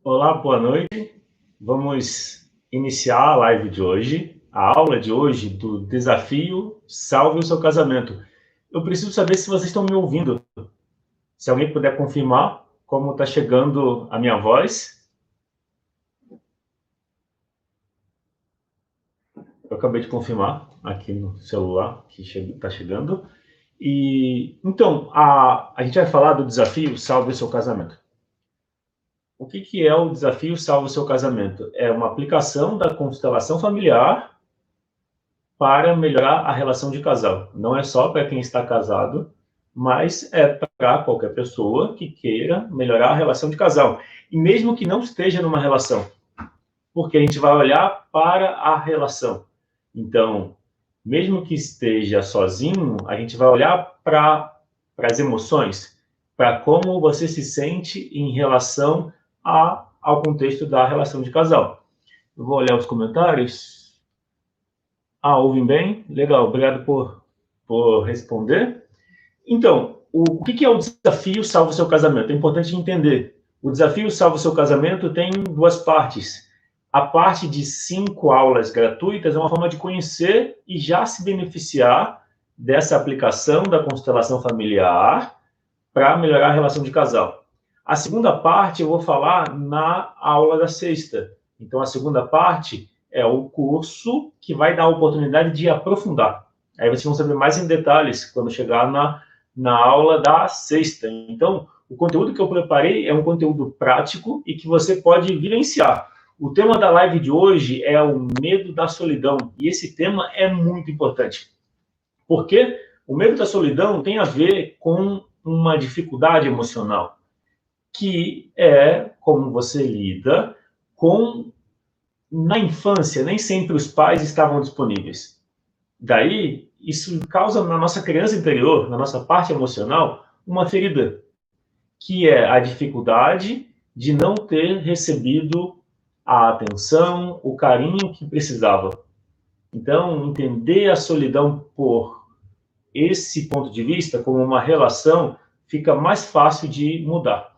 Olá, boa noite. Vamos iniciar a live de hoje, a aula de hoje do desafio Salve o Seu Casamento. Eu preciso saber se vocês estão me ouvindo. Se alguém puder confirmar como está chegando a minha voz. Eu acabei de confirmar aqui no celular que está chegando. Então, a gente vai falar do desafio Salve o Seu Casamento. O que é o desafio Salve o Seu Casamento? É uma aplicação da constelação familiar para melhorar a relação de casal. Não é só para quem está casado, mas é para qualquer pessoa que queira melhorar a relação de casal. E mesmo que não esteja numa relação, porque a gente vai olhar para a relação. Então, mesmo que esteja sozinho, a gente vai olhar para as emoções, para como você se sente em relação ao contexto da relação de casal. Eu vou olhar os comentários. Ouvem bem? Legal, obrigado por responder. Então, o que é o desafio Salva o Seu Casamento? É importante entender. O desafio Salva o Seu Casamento tem duas partes. A parte de 5 aulas gratuitas é uma forma de conhecer e já se beneficiar dessa aplicação da constelação familiar para melhorar a relação de casal. A segunda parte eu vou falar na aula da sexta. Então, a segunda parte é o curso que vai dar a oportunidade de aprofundar. Aí vocês vão saber mais em detalhes quando chegar na aula da sexta. Então, o conteúdo que eu preparei é um conteúdo prático e que você pode vivenciar. O tema da live de hoje é o medo da solidão. E esse tema é muito importante. Porque o medo da solidão tem a ver com uma dificuldade emocional, que é como você lida com... Na infância, nem sempre os pais estavam disponíveis. Daí, isso causa na nossa criança interior, na nossa parte emocional, uma ferida, que é a dificuldade de não ter recebido a atenção, o carinho que precisava. Então, entender a solidão por esse ponto de vista, como uma relação, fica mais fácil de mudar.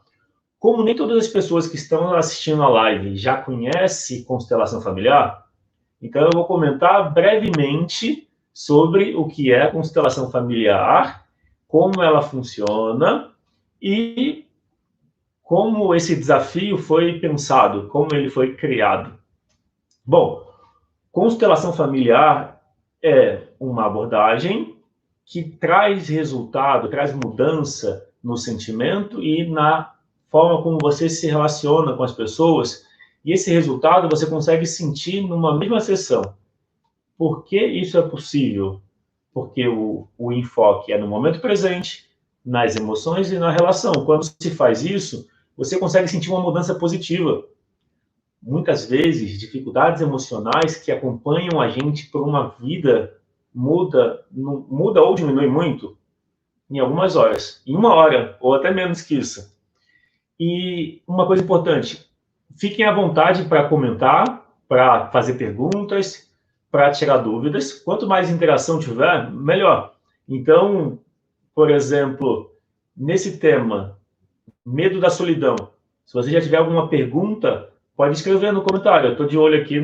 Como nem todas as pessoas que estão assistindo a live já conhecem constelação familiar, então eu vou comentar brevemente sobre o que é a constelação familiar, como ela funciona e como esse desafio foi pensado, como ele foi criado. Bom, constelação familiar é uma abordagem que traz resultado, traz mudança no sentimento e na forma como você se relaciona com as pessoas, e esse resultado você consegue sentir numa mesma sessão. Por que isso é possível? Porque o enfoque é no momento presente, nas emoções e na relação. Quando se faz isso, você consegue sentir uma mudança positiva. Muitas vezes, dificuldades emocionais que acompanham a gente por uma vida muda ou diminui muito em algumas horas, em 1 hora, ou até menos que isso. E uma coisa importante, fiquem à vontade para comentar, para fazer perguntas, para tirar dúvidas. Quanto mais interação tiver, melhor. Então, por exemplo, nesse tema, medo da solidão, se você já tiver alguma pergunta, pode escrever no comentário. Eu estou de olho aqui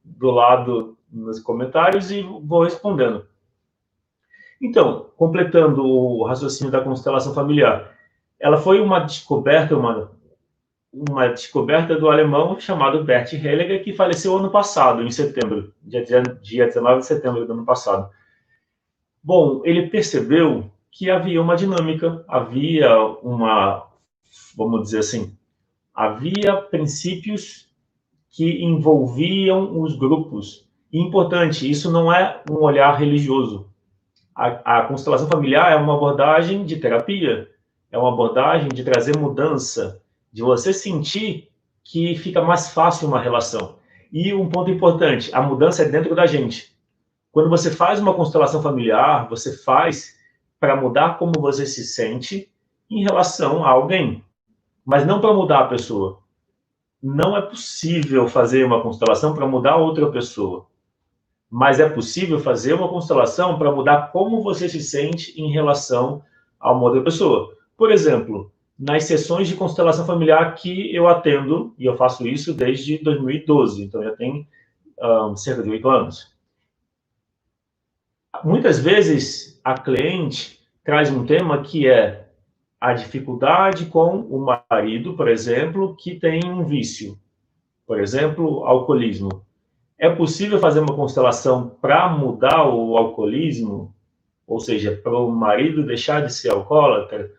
do lado nos comentários e vou respondendo. Então, completando o raciocínio da constelação familiar, ela foi uma descoberta do alemão chamado Bert Hellinger, que faleceu ano passado, em setembro, dia 19 de setembro do ano passado. Bom, ele percebeu que havia uma dinâmica, vamos dizer assim, havia princípios que envolviam os grupos. E importante, isso não é um olhar religioso. A constelação familiar é uma abordagem de terapia, é uma abordagem de trazer mudança, de você sentir que fica mais fácil uma relação. E um ponto importante, a mudança é dentro da gente. Quando você faz uma constelação familiar, você faz para mudar como você se sente em relação a alguém, mas não para mudar a pessoa. Não é possível fazer uma constelação para mudar outra pessoa, mas é possível fazer uma constelação para mudar como você se sente em relação a uma outra pessoa. Por exemplo, nas sessões de constelação familiar que eu atendo, e eu faço isso desde 2012, então já tem cerca de 8 anos. Muitas vezes a cliente traz um tema que é a dificuldade com o marido, por exemplo, que tem um vício, por exemplo, alcoolismo. É possível fazer uma constelação para mudar o alcoolismo? Ou seja, para o marido deixar de ser alcoólatra?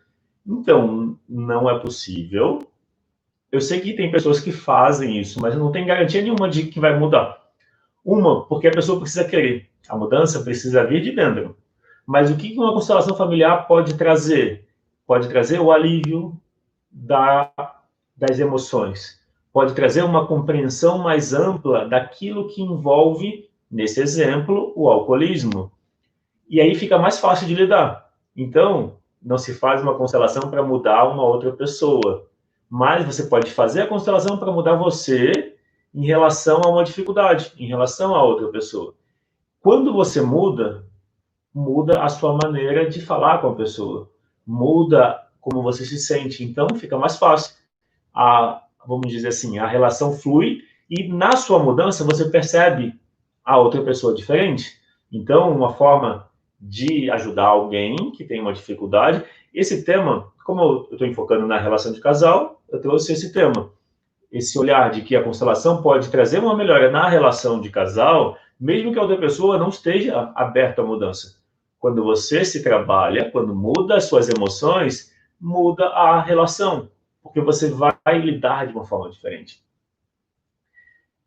Então, não é possível. Eu sei que tem pessoas que fazem isso, mas não tem garantia nenhuma de que vai mudar. Uma, porque a pessoa precisa querer. A mudança precisa vir de dentro. Mas o que uma constelação familiar pode trazer? Pode trazer o alívio das emoções. Pode trazer uma compreensão mais ampla daquilo que envolve, nesse exemplo, o alcoolismo. E aí fica mais fácil de lidar. Então, não se faz uma constelação para mudar uma outra pessoa, mas você pode fazer a constelação para mudar você em relação a uma dificuldade, em relação a outra pessoa. Quando você muda, muda a sua maneira de falar com a pessoa, muda como você se sente, então fica mais fácil. Vamos dizer assim, a relação flui e na sua mudança você percebe a outra pessoa diferente. Então, uma forma de ajudar alguém que tem uma dificuldade. Esse tema, como eu estou enfocando na relação de casal, eu trouxe esse tema. Esse olhar de que a constelação pode trazer uma melhora na relação de casal, mesmo que a outra pessoa não esteja aberta à mudança. Quando você se trabalha, quando muda as suas emoções, muda a relação, porque você vai lidar de uma forma diferente.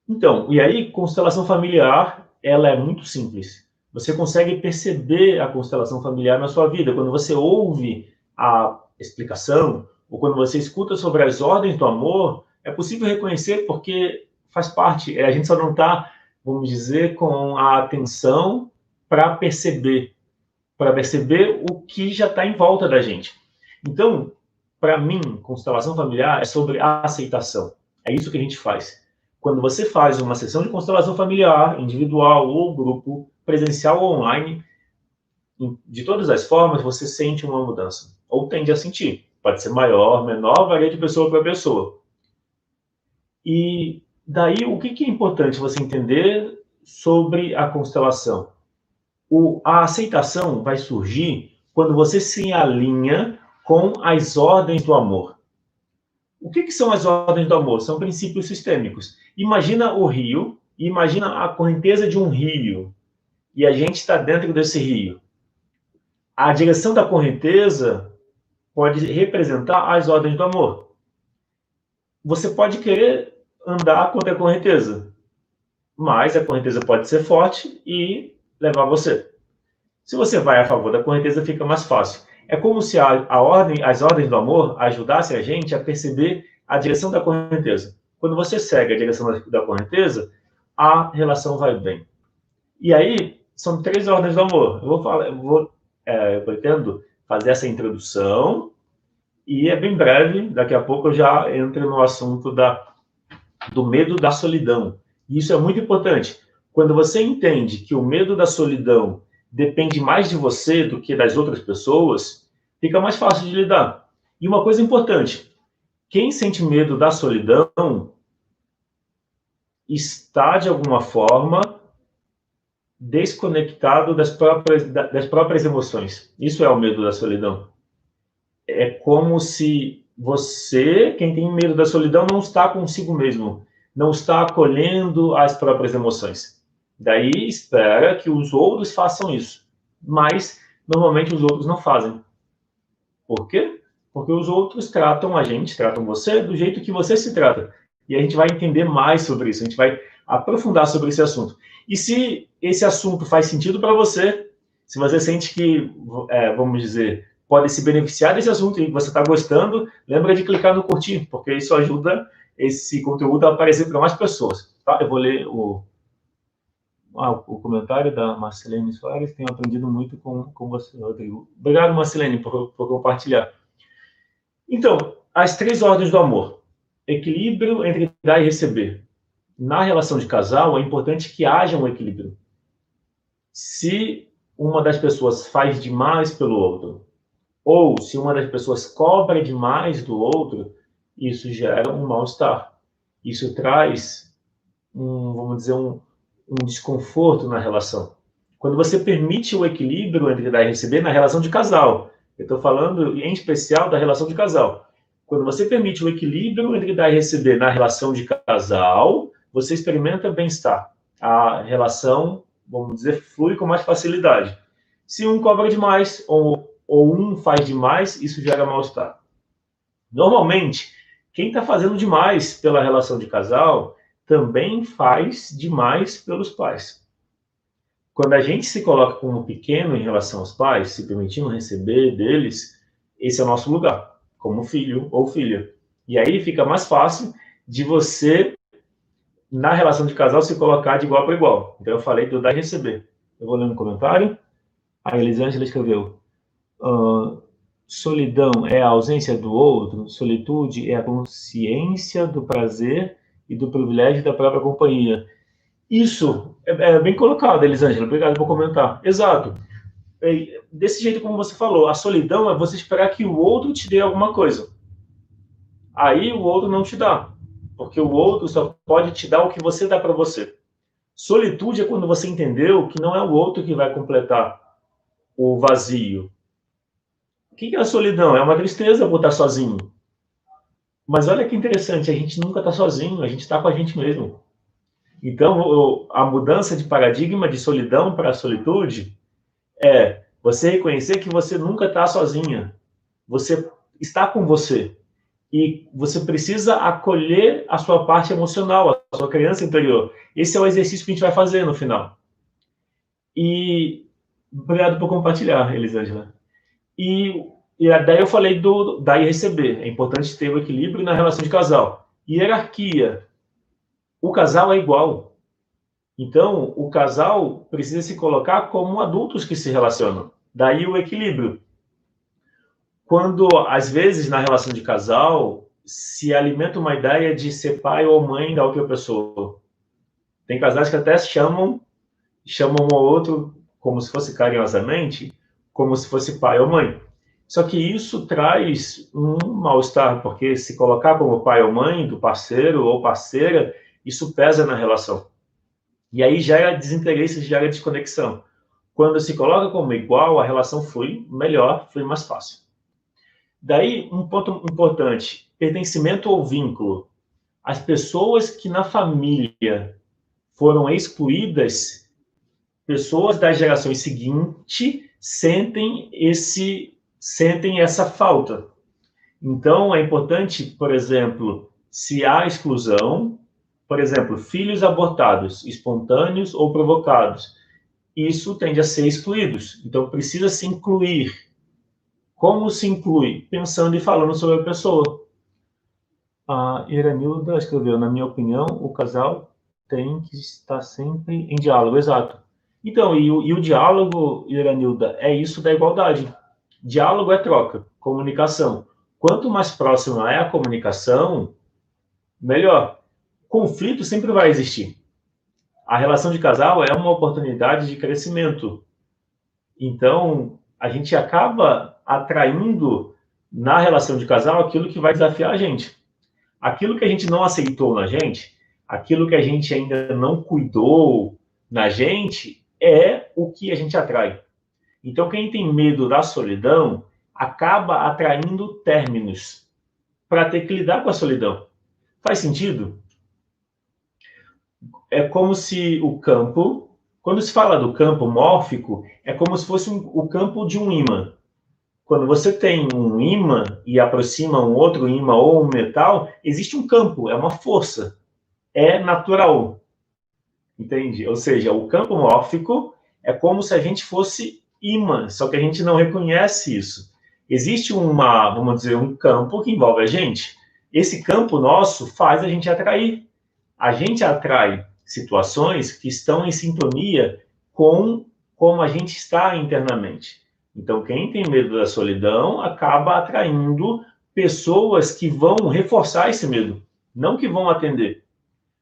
Então, e aí, constelação familiar, ela é muito simples. Você consegue perceber a constelação familiar na sua vida. Quando você ouve a explicação, ou quando você escuta sobre as ordens do amor, é possível reconhecer porque faz parte. A gente só não está, vamos dizer, com a atenção para perceber o que já está em volta da gente. Então, para mim, constelação familiar é sobre a aceitação. É isso que a gente faz. Quando você faz uma sessão de constelação familiar, individual ou grupo, presencial ou online, de todas as formas, você sente uma mudança. Ou tende a sentir. Pode ser maior, menor, varia de pessoa para pessoa. E daí, o que é importante você entender sobre a constelação? A aceitação vai surgir quando você se alinha com as ordens do amor. O que são as ordens do amor? São princípios sistêmicos. Imagina o rio, imagina a correnteza de um rio, e a gente está dentro desse rio. A direção da correnteza pode representar as ordens do amor. Você pode querer andar contra a correnteza, mas a correnteza pode ser forte e levar você. Se você vai a favor da correnteza, fica mais fácil. É como se as ordens do amor ajudassem a gente a perceber a direção da correnteza. Quando você segue a direção da correnteza, a relação vai bem. E aí, são 3 ordens do amor. Eu pretendo fazer essa introdução e é bem breve, daqui a pouco eu já entro no assunto do medo da solidão. E isso é muito importante. Quando você entende que o medo da solidão depende mais de você do que das outras pessoas, fica mais fácil de lidar. E uma coisa importante, quem sente medo da solidão está, de alguma forma, desconectado das próprias emoções. Isso é o medo da solidão. É como se você, quem tem medo da solidão, não está consigo mesmo, não está acolhendo as próprias emoções. Daí espera que os outros façam isso, mas normalmente os outros não fazem. Por quê? Porque os outros tratam a gente, tratam você do jeito que você se trata. E a gente vai entender mais sobre isso, a gente vai aprofundar sobre esse assunto. E se esse assunto faz sentido para você, se você sente que, vamos dizer, pode se beneficiar desse assunto e você está gostando, lembra de clicar no curtir, porque isso ajuda esse conteúdo a aparecer para mais pessoas. Tá? Eu vou ler o comentário da Marcelene Soares. Tenho aprendido muito com você, Rodrigo. Obrigado, Marcelene, por compartilhar. Então, as 3 ordens do amor. Equilíbrio entre dar e receber. Na relação de casal, é importante que haja um equilíbrio. Se uma das pessoas faz demais pelo outro, ou se uma das pessoas cobra demais do outro, isso gera um mal-estar. Isso traz vamos dizer, um desconforto na relação. Quando você permite o equilíbrio entre dar e receber na relação de casal, eu estou falando em especial da relação de casal. Quando você permite o equilíbrio entre dar e receber na relação de casal, você experimenta bem-estar. A relação, vamos dizer, flui com mais facilidade. Se um cobra demais ou um faz demais, isso gera mal-estar. Normalmente, quem está fazendo demais pela relação de casal também faz demais pelos pais. Quando a gente se coloca como pequeno em relação aos pais, se permitindo receber deles, esse é o nosso lugar, como filho ou filha. E aí fica mais fácil de você, na relação de casal, se colocar de igual para igual. Então eu falei do dar e receber. Eu vou ler um comentário. A Elisângela escreveu: solidão é a ausência do outro, solitude é a consciência do prazer e do privilégio da própria companhia. Isso é bem colocado, Elisângela. Obrigado por comentar. Exato. Desse jeito como você falou, a solidão é você esperar que o outro te dê alguma coisa. Aí o outro não te dá, porque o outro só pode te dar o que você dá para você. Solitude é quando você entendeu que não é o outro que vai completar o vazio. O que é a solidão? É uma tristeza por estar sozinho. Mas olha que interessante, a gente nunca está sozinho, a gente está com a gente mesmo. Então, a mudança de paradigma de solidão para solitude é você reconhecer que você nunca está sozinha. Você está com você. E você precisa acolher a sua parte emocional, a sua criança interior. Esse é o exercício que a gente vai fazer no final. E obrigado por compartilhar, Elisângela. E daí eu falei do dar e receber. É importante ter o equilíbrio na relação de casal. Hierarquia. O casal é igual. Então, o casal precisa se colocar como adultos que se relacionam. Daí o equilíbrio. Quando, às vezes, na relação de casal, se alimenta uma ideia de ser pai ou mãe da outra pessoa. Tem casais que até chamam um ao outro, como se fosse carinhosamente, como se fosse pai ou mãe. Só que isso traz um mal-estar, porque se colocar como pai ou mãe do parceiro ou parceira, isso pesa na relação. E aí gera desinteresse, gera desconexão. Quando se coloca como igual, a relação flui melhor, flui mais fácil. Daí, um ponto importante, pertencimento ou vínculo. As pessoas que na família foram excluídas, pessoas das gerações seguintes sentem essa falta. Então, é importante, por exemplo, se há exclusão, por exemplo, filhos abortados, espontâneos ou provocados, isso tende a ser excluídos. Então, precisa se incluir. Como se inclui? Pensando e falando sobre a pessoa. A Iranilda escreveu: na minha opinião, o casal tem que estar sempre em diálogo. Exato. Então, e o diálogo, Iranilda, é isso da igualdade. Diálogo é troca, comunicação. Quanto mais próxima é a comunicação, melhor. Conflito sempre vai existir. A relação de casal é uma oportunidade de crescimento. Então, a gente acaba atraindo na relação de casal aquilo que vai desafiar a gente. Aquilo que a gente não aceitou na gente, aquilo que a gente ainda não cuidou na gente, é o que a gente atrai. Então, quem tem medo da solidão acaba atraindo términos para ter que lidar com a solidão. Faz sentido? É como se o campo, quando se fala do campo mórfico, é como se fosse o campo de um ímã. Quando você tem um ímã e aproxima um outro ímã ou um metal, existe um campo, é uma força, é natural, entende? Ou seja, o campo mórfico é como se a gente fosse ímã, só que a gente não reconhece isso. Existe vamos dizer, um campo que envolve a gente. Esse campo nosso faz a gente atrair. A gente atrai situações que estão em sintonia com como a gente está internamente. Então, quem tem medo da solidão acaba atraindo pessoas que vão reforçar esse medo, não que vão atender.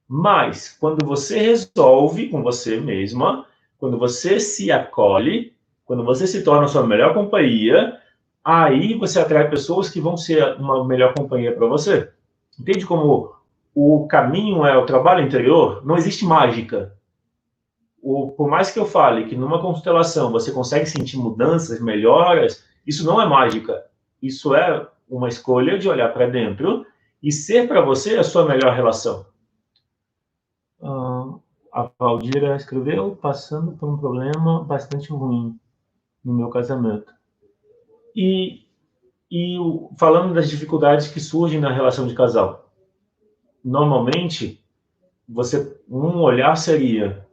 Mas, quando você resolve com você mesma, quando você se acolhe, quando você se torna a sua melhor companhia, aí você atrai pessoas que vão ser uma melhor companhia para você. Entende como o caminho é o trabalho interior? Não existe mágica. Por mais que eu fale que numa constelação você consegue sentir mudanças, melhoras, isso não é mágica. Isso é uma escolha de olhar para dentro e ser para você a sua melhor relação. A Valdira escreveu, passando por um problema bastante ruim no meu casamento. E falando das dificuldades que surgem na relação de casal. Normalmente, um olhar seria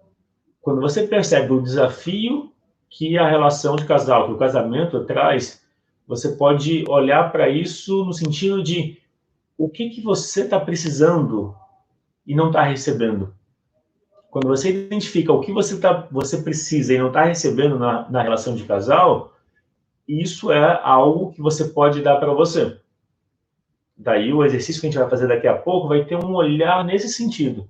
quando você percebe o desafio que a relação de casal, que o casamento traz, você pode olhar para isso no sentido de o que você está precisando e não está recebendo. Quando você identifica o que você precisa e não está recebendo na relação de casal, isso é algo que você pode dar para você. Daí o exercício que a gente vai fazer daqui a pouco vai ter um olhar nesse sentido.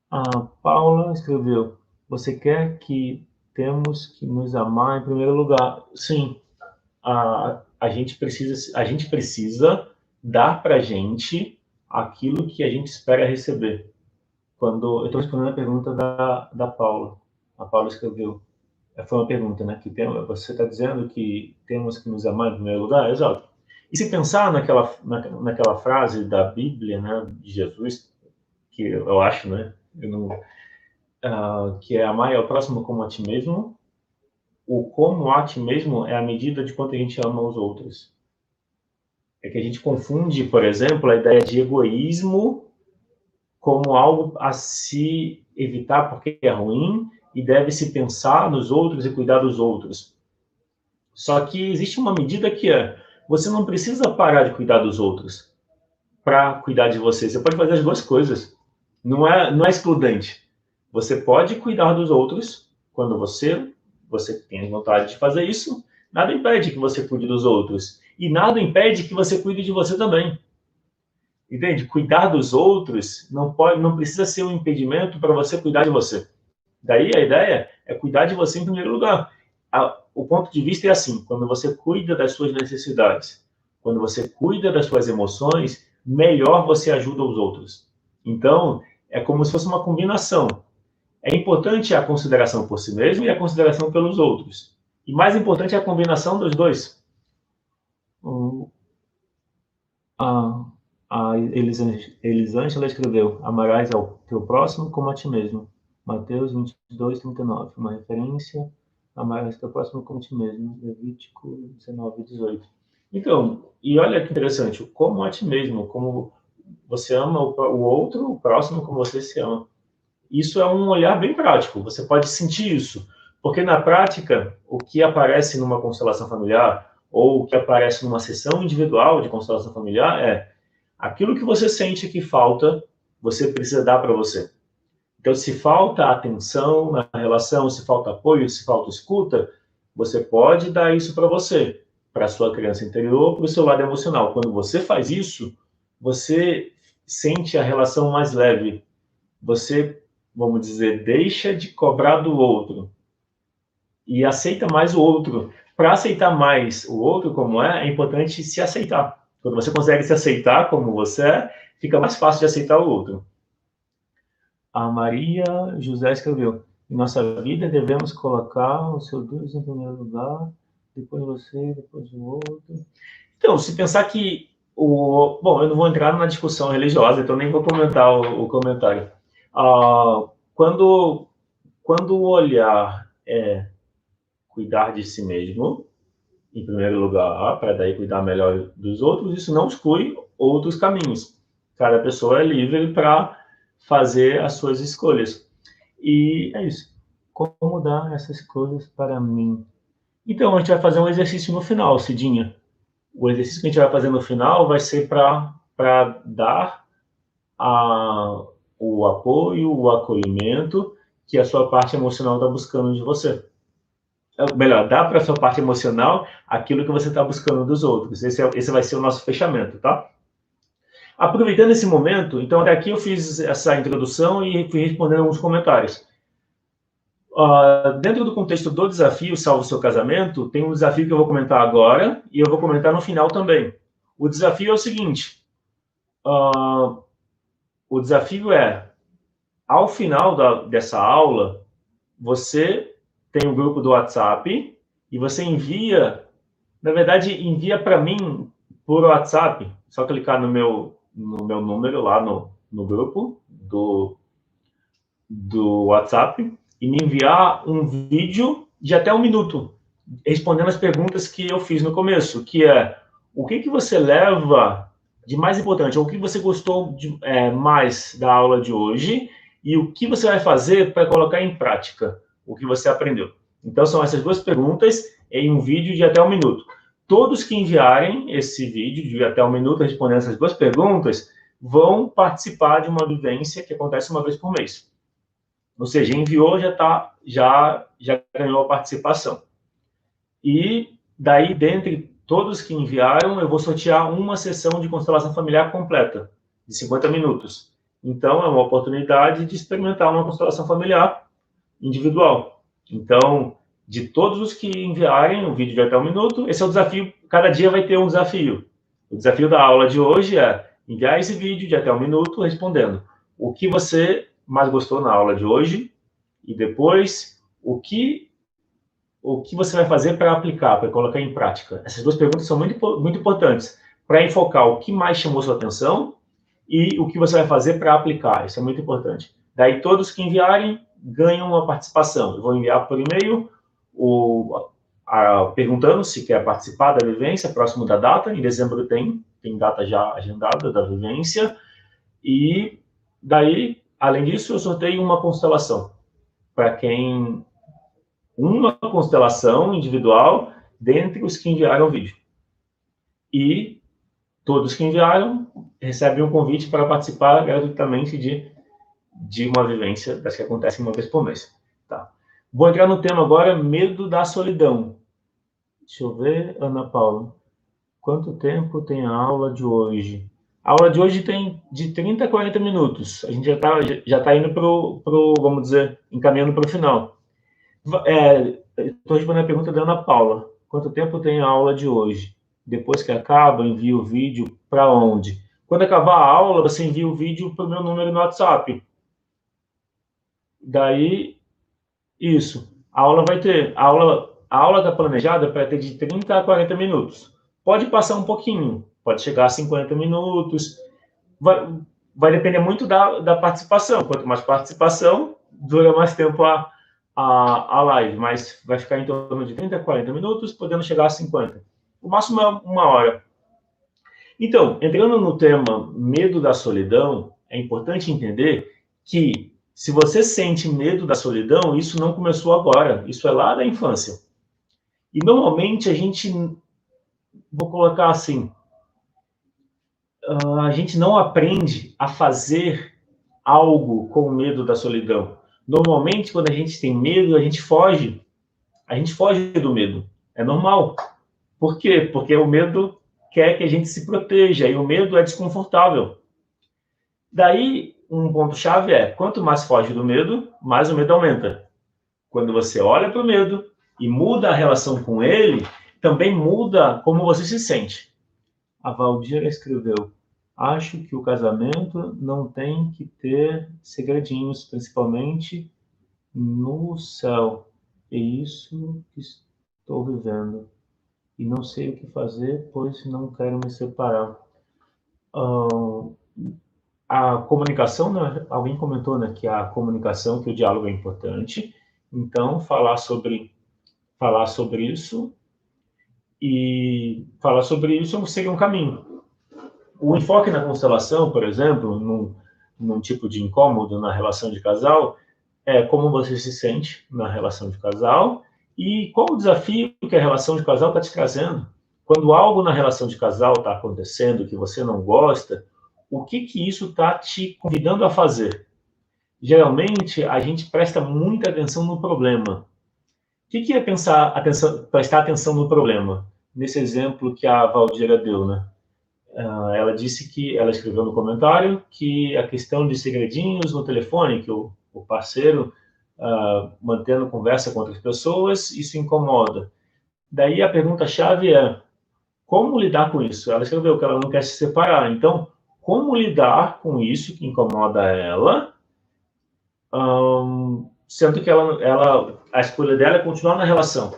A Paula escreveu, você quer que temos que nos amar em primeiro lugar? Sim, a gente precisa dar para a gente aquilo que a gente espera receber. Quando eu estou respondendo a pergunta da Paula, a Paula escreveu, foi uma pergunta, né? Você está dizendo que temos que nos amar em primeiro lugar? Exato. E se pensar naquela frase da Bíblia, né, de Jesus, que eu acho, né, que é amar ao próximo como a ti mesmo, o como a ti mesmo é a medida de quanto a gente ama os outros. É que a gente confunde, por exemplo, a ideia de egoísmo como algo a se evitar porque é ruim e deve-se pensar nos outros e cuidar dos outros. Só que existe uma medida que você não precisa parar de cuidar dos outros para cuidar de você. Você pode fazer as duas coisas. Não é excludente. Você pode cuidar dos outros quando você tem vontade de fazer isso. Nada impede que você cuide dos outros. E nada impede que você cuide de você também. Entende? Cuidar dos outros não precisa ser um impedimento para você cuidar de você. Daí a ideia é cuidar de você em primeiro lugar. O ponto de vista é assim: quando você cuida das suas necessidades, quando você cuida das suas emoções, melhor você ajuda os outros. Então, é como se fosse uma combinação. É importante a consideração por si mesmo e a consideração pelos outros. E mais importante é a combinação dos dois. A Elisângela escreveu, amarás ao teu próximo como a ti mesmo. Mateus 22, 39. Uma referência, amarás ao teu próximo como a ti mesmo. Levítico 19, 18. Então, e olha que interessante, como a ti mesmo, como você ama o outro, o próximo como você se ama. Isso é um olhar bem prático, você pode sentir isso. Porque na prática, o que aparece numa constelação familiar, ou o que aparece numa sessão individual de constelação familiar é aquilo que você sente que falta, você precisa dar para você. Então, se falta atenção na relação, se falta apoio, se falta escuta, você pode dar isso para você, para a sua criança interior, para o seu lado emocional. Quando você faz isso, você sente a relação mais leve. Você, vamos dizer, deixa de cobrar do outro e aceita mais o outro. Para aceitar mais o outro como é importante se aceitar. Quando você consegue se aceitar como você é, fica mais fácil de aceitar o outro. A Maria José escreveu, em nossa vida devemos colocar o seu Deus em primeiro lugar, depois você, depois o outro. Então, se pensar que bom, eu não vou entrar na discussão religiosa, então nem vou comentar o comentário. Quando o olhar é cuidar de si mesmo, em primeiro lugar, para daí cuidar melhor dos outros, isso não exclui outros caminhos. Cada pessoa é livre para fazer as suas escolhas. E é isso. Como dar essas coisas para mim? Então, a gente vai fazer um exercício no final, Cidinha. O exercício que a gente vai fazer no final vai ser para dar o apoio, o acolhimento que a sua parte emocional está buscando de você. Melhor, dá para a sua parte emocional aquilo que você está buscando dos outros. Esse vai ser o nosso fechamento, tá? Aproveitando esse momento, então até aqui eu fiz essa introdução e fui respondendo alguns comentários. Dentro do contexto do desafio Salve o Seu Casamento, tem um desafio que eu vou comentar agora e eu vou comentar no final também. O desafio é o seguinte, o desafio é, ao final dessa aula, você tem um grupo do WhatsApp e você envia, na verdade, envia para mim por WhatsApp, só clicar no meu número lá no grupo do WhatsApp e me enviar um vídeo de até 1 minuto, respondendo as perguntas que eu fiz no começo, que é o que você leva de mais importante, ou o que você gostou mais da aula de hoje e o que você vai fazer para colocar em prática o que você aprendeu. Então, são essas 2 perguntas em um vídeo de até 1 minuto. Todos que enviarem esse vídeo de até 1 minuto respondendo essas 2 perguntas vão participar de uma vivência que acontece uma vez por mês. Ou seja, enviou, já ganhou a participação. E daí, dentre todos que enviaram, eu vou sortear uma sessão de constelação familiar completa, de 50 minutos. Então, é uma oportunidade de experimentar uma constelação familiar individual. Então, de todos os que enviarem o vídeo de até 1 minuto, esse é o desafio, cada dia vai ter um desafio. O desafio da aula de hoje é enviar esse vídeo de até 1 minuto respondendo o que você mais gostou na aula de hoje e depois o que você vai fazer para aplicar, para colocar em prática. Essas 2 perguntas são muito importantes para enfocar o que mais chamou sua atenção e o que você vai fazer para aplicar. Isso é muito importante. Daí, todos que enviarem ganham uma participação. Eu vou enviar por e-mail perguntando se quer participar da vivência próximo da data. Em dezembro tem data já agendada da vivência. E daí, além disso, eu sorteio uma constelação para quem... uma constelação individual dentre os que enviaram o vídeo. E todos que enviaram recebem um convite para participar gratuitamente de uma vivência das que acontecem uma vez por mês. Tá. Vou entrar no tema agora, medo da solidão. Deixa eu ver, Ana Paula. Quanto tempo tem a aula de hoje? A aula de hoje tem de 30 a 40 minutos. A gente já tá indo vamos dizer, encaminhando para o final. Estou respondendo a pergunta da Ana Paula. Quanto tempo tem a aula de hoje? Depois que acaba, envia o vídeo para onde? Quando acabar a aula, você envia o vídeo para o meu número no WhatsApp. Daí, isso. A aula está planejada para ter de 30 a 40 minutos. Pode passar um pouquinho, pode chegar a 50 minutos. Vai depender muito da participação. Quanto mais participação, dura mais tempo a live, mas vai ficar em torno de 30 a 40 minutos, podendo chegar a 50. O máximo é 1 hora. Então, entrando no tema medo da solidão, é importante entender que se você sente medo da solidão, isso não começou agora, isso é lá da infância. E normalmente a gente, vou colocar assim, a gente não aprende a fazer algo com medo da solidão. Normalmente, quando a gente tem medo, a gente foge do medo. É normal. Por quê? Porque o medo quer que a gente se proteja, e o medo é desconfortável. Daí, um ponto-chave é, quanto mais foge do medo, mais o medo aumenta. Quando você olha para o medo e muda a relação com ele, também muda como você se sente. A Valdira escreveu, acho que o casamento não tem que ter segredinhos, principalmente no céu. É isso que estou vivendo. E não sei o que fazer, pois não quero me separar. A comunicação, né? Alguém comentou, né, que a comunicação, que o diálogo é importante. Então, falar sobre isso seria um caminho. O enfoque na constelação, por exemplo, num tipo de incômodo na relação de casal, é como você se sente na relação de casal e qual o desafio que a relação de casal está te trazendo. Quando algo na relação de casal está acontecendo que você não gosta, o que isso está te convidando a fazer? Geralmente, a gente presta muita atenção no problema. O que é prestar atenção no problema? Nesse exemplo que a Valdira deu, né? Ela disse que, ela escreveu no comentário que a questão de segredinhos no telefone, que o parceiro mantendo conversa com outras pessoas, isso incomoda. Daí a pergunta-chave é, como lidar com isso? Ela escreveu que ela não quer se separar, então, como lidar com isso que incomoda ela, sendo que a escolha dela é continuar na relação.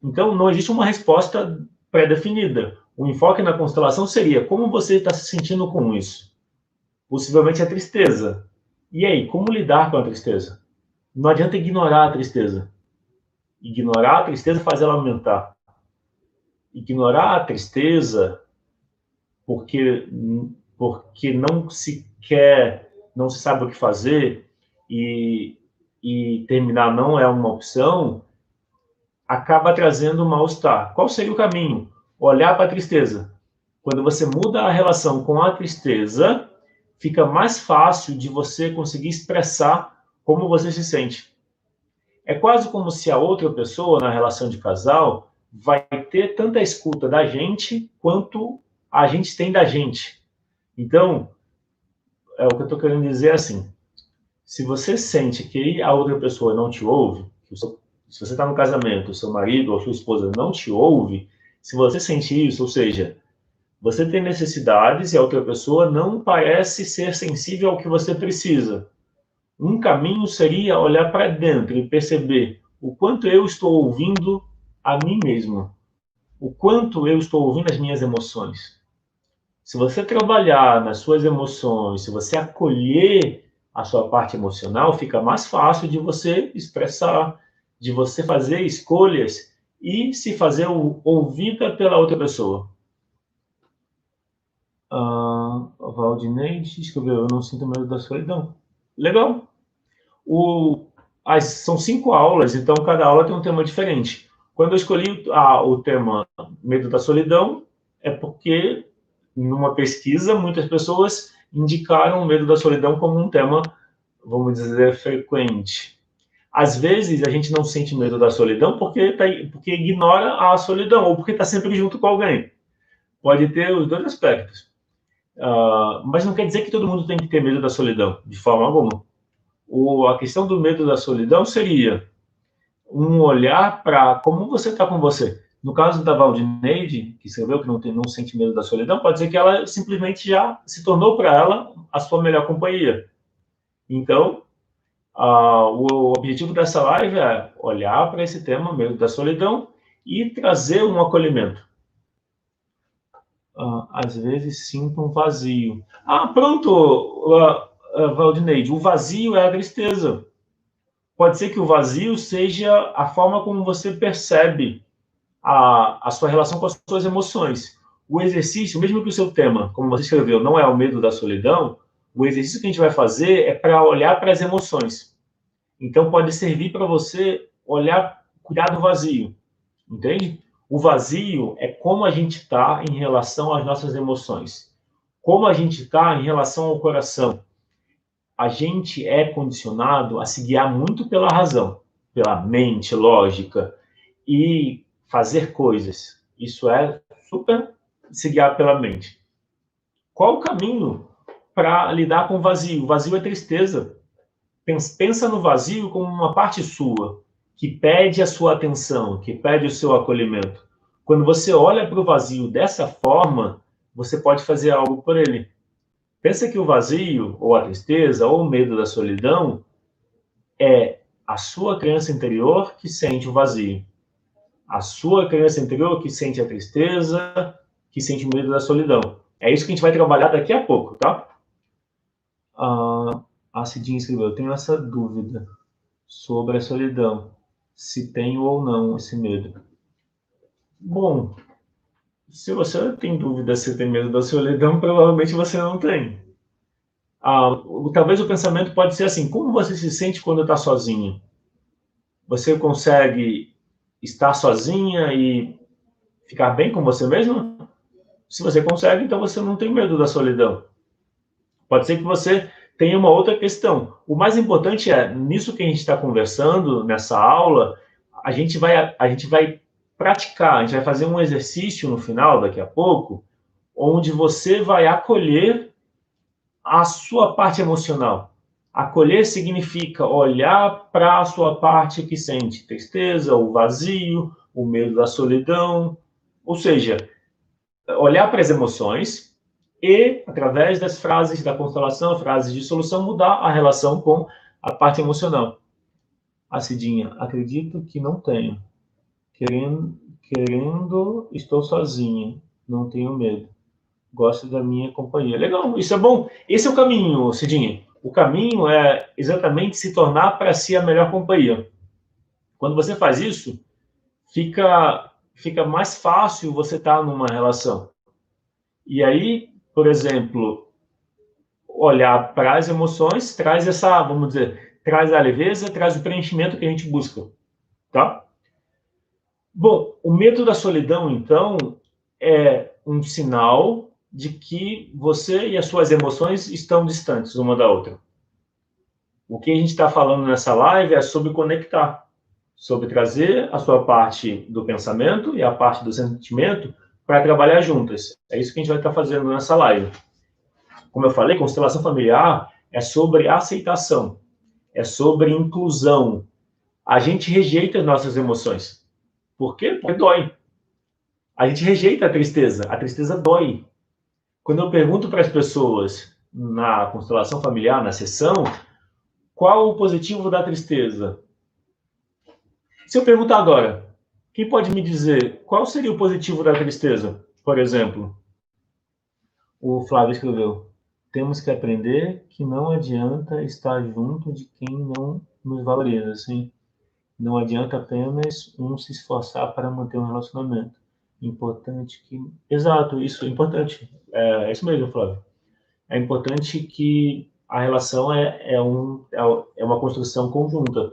Então, não existe uma resposta pré-definida. O enfoque na constelação seria como você está se sentindo com isso. Possivelmente é tristeza. E aí, como lidar com a tristeza? Não adianta ignorar a tristeza. Ignorar a tristeza faz ela aumentar. Ignorar a tristeza porque não se quer, não se sabe o que fazer e terminar não é uma opção, acaba trazendo um mal-estar. Qual seria o caminho? Olhar para a tristeza. Quando você muda a relação com a tristeza, fica mais fácil de você conseguir expressar como você se sente. É quase como se a outra pessoa, na relação de casal, vai ter tanta escuta da gente quanto a gente tem da gente. Então, é o que eu estou querendo dizer assim. Se você sente que a outra pessoa não te ouve, se você está no casamento, o seu marido ou sua esposa não te ouve, se você sente isso, ou seja, você tem necessidades e a outra pessoa não parece ser sensível ao que você precisa. Um caminho seria olhar para dentro e perceber o quanto eu estou ouvindo a mim mesmo, o quanto eu estou ouvindo as minhas emoções. Se você trabalhar nas suas emoções, se você acolher a sua parte emocional, fica mais fácil de você expressar, de você fazer escolhas e se fazer ouvida pela outra pessoa. O Valdinei escreveu, eu não sinto medo da solidão. Legal. São 5 aulas, então cada aula tem um tema diferente. Quando eu escolhi o tema medo da solidão, é porque, numa pesquisa, muitas pessoas indicaram o medo da solidão como um tema, vamos dizer, frequente. Às vezes, a gente não sente medo da solidão porque ignora a solidão, ou porque está sempre junto com alguém. Pode ter os dois aspectos. Mas não quer dizer que todo mundo tem que ter medo da solidão, de forma alguma. A questão do medo da solidão seria um olhar para como você está com você. No caso da Valdineide, que escreveu que não sente medo da solidão, pode ser que ela simplesmente já se tornou para ela a sua melhor companhia. Então, o objetivo dessa live é olhar para esse tema, medo da solidão, e trazer um acolhimento. Às vezes sinto um vazio. Pronto, Valdineide, o vazio é a tristeza. Pode ser que o vazio seja a forma como você percebe a sua relação com as suas emoções. O exercício, mesmo que o seu tema, como você escreveu, não é o medo da solidão, o exercício que a gente vai fazer é para olhar para as emoções. Então, pode servir para você cuidar do vazio, entende? O vazio é como a gente está em relação às nossas emoções, como a gente está em relação ao coração. A gente é condicionado a se guiar muito pela razão, pela mente, lógica, e fazer coisas. Isso é super se guiar pela mente. Qual o caminho para lidar com o vazio? O vazio é tristeza. Pensa no vazio como uma parte sua, que pede a sua atenção, que pede o seu acolhimento. Quando você olha para o vazio dessa forma, você pode fazer algo por ele. Pensa que o vazio, ou a tristeza, ou o medo da solidão, é a sua criança interior que sente o vazio. A sua criança interior que sente a tristeza, que sente o medo da solidão. É isso que a gente vai trabalhar daqui a pouco, tá? A Cidinha escreveu, eu tenho essa dúvida sobre a solidão, se tenho ou não esse medo. Bom, se você tem dúvida se tem medo da solidão, provavelmente você não tem. Talvez o pensamento pode ser assim, como você se sente quando está sozinho? Você consegue estar sozinha e ficar bem com você mesma? Se você consegue, então você não tem medo da solidão. Pode ser que você tenha uma outra questão. O mais importante é, nisso que a gente está conversando, nessa aula, a gente vai praticar, a gente vai fazer um exercício no final, daqui a pouco, onde você vai acolher a sua parte emocional. Acolher significa olhar para a sua parte que sente tristeza, o vazio, o medo da solidão, ou seja, olhar para as emoções e, através das frases da constelação, frases de solução, mudar a relação com a parte emocional. A Cidinha, acredito que não tenho. Querendo, estou sozinha. Não tenho medo. Gosto da minha companhia. Legal, isso é bom. Esse é o caminho, Cidinha. O caminho é exatamente se tornar para si a melhor companhia. Quando você faz isso, fica mais fácil você estar numa relação. E aí, por exemplo, olhar para as emoções traz essa, vamos dizer, traz a leveza, traz o preenchimento que a gente busca, tá? Bom, o medo da solidão, então, é um sinal de que você e as suas emoções estão distantes uma da outra. O que a gente está falando nessa live é sobre conectar, sobre trazer a sua parte do pensamento e a parte do sentimento para trabalhar juntas. É isso que a gente vai estar fazendo nessa live. Como eu falei, constelação familiar é sobre aceitação, é sobre inclusão. A gente rejeita as nossas emoções. Por quê? Porque dói. A gente rejeita a tristeza dói. Quando eu pergunto para as pessoas na constelação familiar, na sessão, qual o positivo da tristeza? Se eu perguntar agora, quem pode me dizer qual seria o positivo da tristeza, por exemplo? O Flávio escreveu: temos que aprender que não adianta estar junto de quem não nos valoriza, assim. Não adianta apenas um se esforçar para manter um relacionamento. Importante que... Exato, isso é importante. É isso mesmo, Flávio. É importante que a relação é uma construção conjunta.